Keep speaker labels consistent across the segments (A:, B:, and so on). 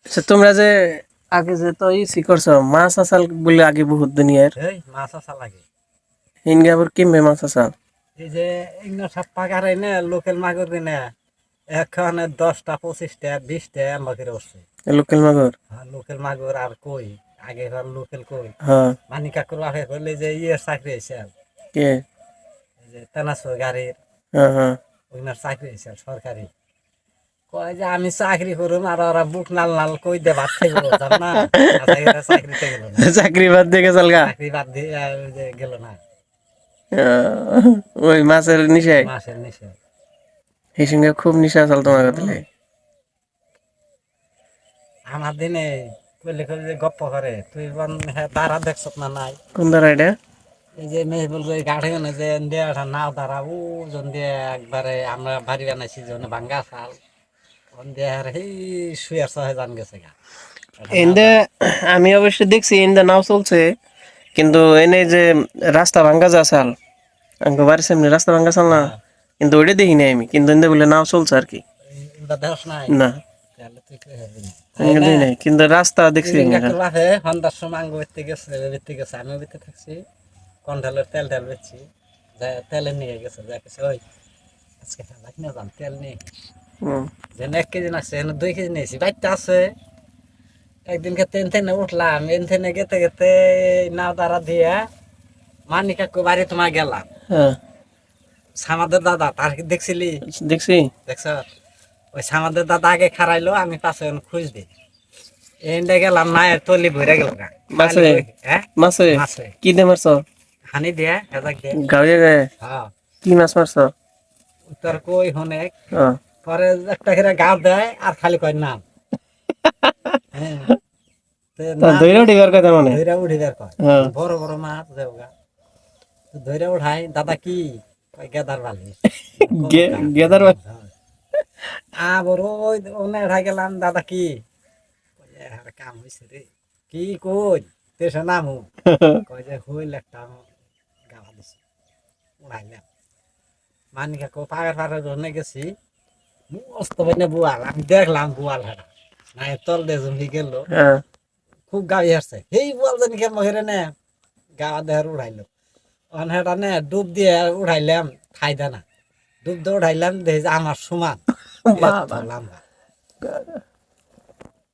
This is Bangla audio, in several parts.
A: আচ্ছা তোমরা যে আগে যে তো ইসি করছো মাছ আসাল বলে আগে বহুত দুনিয়ার
B: এই মাছ আসা লাগে।
A: হিনগে আবার কিমবে মাছ আসাল
B: এই যে ইগনা সব পাকার না লোকাল মাগুর কিনা এখানে 10টা 25টা 20টা মাগুর উঠছে।
A: লোকাল মাগুর
B: লোকাল মাগুর আর কই আগে লোকাল কই
A: হ্যাঁ
B: মানি কাকুর আগে করলে যে ইয়ের চাকরি হয়েছে
A: কে
B: এই যে তেনাসো গাড়ির
A: হ্যাঁ হ্যাঁ
B: ওইনার চাকরি হয়েছে সরকারি। কয় যে আমি চাকরি করুম আর ওরা বুক নাল নাল কই দে ভাত খাইব জান না চাকরিতে গেল না।
A: চাকরি বাদ দিয়ে গেছাল গা
B: চাকরি বাদ দিয়ে গেল না
A: ওই মাছের নিশায়
B: মাসের নিচে।
A: এই সঙ্গে খুব নিশা আসাল তোমার কথা
B: আমার দিনে কইলে কইলে যে গপ্প করে তুই তারা দেখছ না নাই
A: কোন দ্বারা এটা
B: এই যে মেহবুল করে গাড়ি যে দেয়াটা নাও দাঁড়া ও জন দিয়ে একবারে আমরা বাড়ি বানাইছি জন ভাঙ্গা খাল ওন দিয়ে আর এই শুয়ার সহে জান গেছে গা
A: এন্দে আমি অবশ্য দেখছি এন্দে নাও চলছে কিন্তু এনে যে রাস্তা ভাঙ্গা যা চাল আঙ্গ বাড়ির সামনে রাস্তা ভাঙ্গা চাল না কিন্তু ওইটা দেখি নাই আমি কিন্তু এন্দে বলে নাও চলছে আর কি
B: ওটা দেখ নাই
A: না
B: তাহলে তুই কে হবি না
A: আমি দেখি নাই কিন্তু রাস্তা দেখছি
B: বাপে হন্দার সময় আঙ্গ বেতে গেছে আমি বেতে থাকছি কন্ট্রোলের তেল টেল বেচছি তেলে নিয়ে গেছে যা কিছু ওই আজকে লাগ না যান তেল নেই যেন 1 কেজি না আছে 2 কেজি নিয়েছি বাইতে আছে একদিনকে তেনে উঠলাম এনথেনে গেতে গেতে নাও দ্বারা দিয়ে মানি কাকু বাড়ি তোমার গেলাম সামাদের দাদা তার কি দেখছিলি
A: দেখছি
B: দেখছ ওই সামাদের দাদা আগে খারাইলো আমি পাশে খুঁজ দিই এন্ডে গেলাম মায়ের তলি ভরে গেল
A: মাছে
B: হ্যাঁ
A: মাছে
B: মাছে
A: কি দে মারছ
B: হানি দিয়ে হেজাক দিয়ে
A: গাঁয়ে গায়ে
B: হ্যাঁ
A: কি মাছ মারছ
B: উত্তর কই হনেক পরে একটা করে গাও দেয় আর খালি কয় নাম হ্যাঁ
A: ধৈর্য উঠিবার কথা মানে
B: ধৈরা উঠিবার কয় বড় বড় মাছ দেওগা ধৈরা উঠাই দাদা কি কয় গেদার বালি
A: গেদার
B: আবার ওই ওনে উঠাই গেলাম দাদা কি আর কাম হয়েছে রে কি কই তেসে নামু কয় যে হইল একটা গাওয়া দিছি উড়াইলাম মানি কাকু পাগার পাড়ার জন্য গেছি মস্ত মানে বুয়াল আমি দেখলাম বুয়াল হারা না তল দিয়ে জমি গেল খুব গাড়ি আসছে সেই বুয়াল জানি কেমন হেরে নে গাওয়া দেহার উড়াইলো অনহেটা নে ডুব দিয়ে উড়াইলাম খাইদা না ডুব দিয়ে উড়াইলাম দেখি যে আমার সমান লম্বা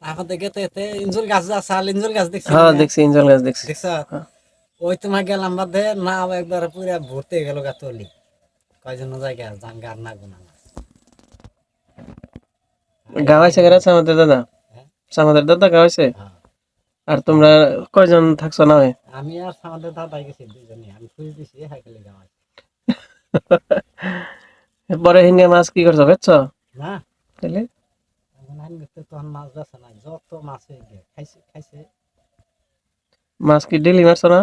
B: তারপর দেখে তো ইঞ্জুর গাছ আছে ইঞ্জুর গাছ দেখছি
A: হ্যাঁ দেখছি ইঞ্জল গাছ দেখছি
B: দেখছ ওই তোমার গেলাম বাদে না একবার পুরা ভর্তি গেল গা তলি কয়জন জায়গা জাঙ্গার না গুনা
A: গাওয়াইছে গেছে আমাদের দাদা আমাদের দাদা গাওয়াইছে আর তোমরা কয়জন থাকছো না হয়
B: আমি আর আমাদের দাদা গেছি দুজনে আমি খুঁজ দিছি হাইকেলে গাওয়াই
A: পরে হিঙ্গে মাছ কি করছো বেচছো
B: না
A: তাহলে
B: তখন মাছ বেছে নাই যত মাছ খাইছে খাইছে
A: মাছ কি ডেলি মারছো না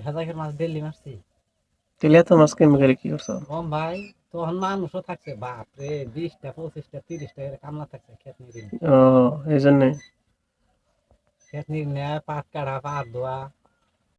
B: হাজার মাছ ডেলি মারছি
A: তাহলে এত মাছ কিনবে করে কি করছো
B: কম ভাই তখন মানুষও থাকছে বাপরে 20টা 25টা 30টা কামলা থাকছে খেত নিয়ে
A: ও এই জন্যে
B: খেত নিয়ে পাট কাটা পাট ধোয়া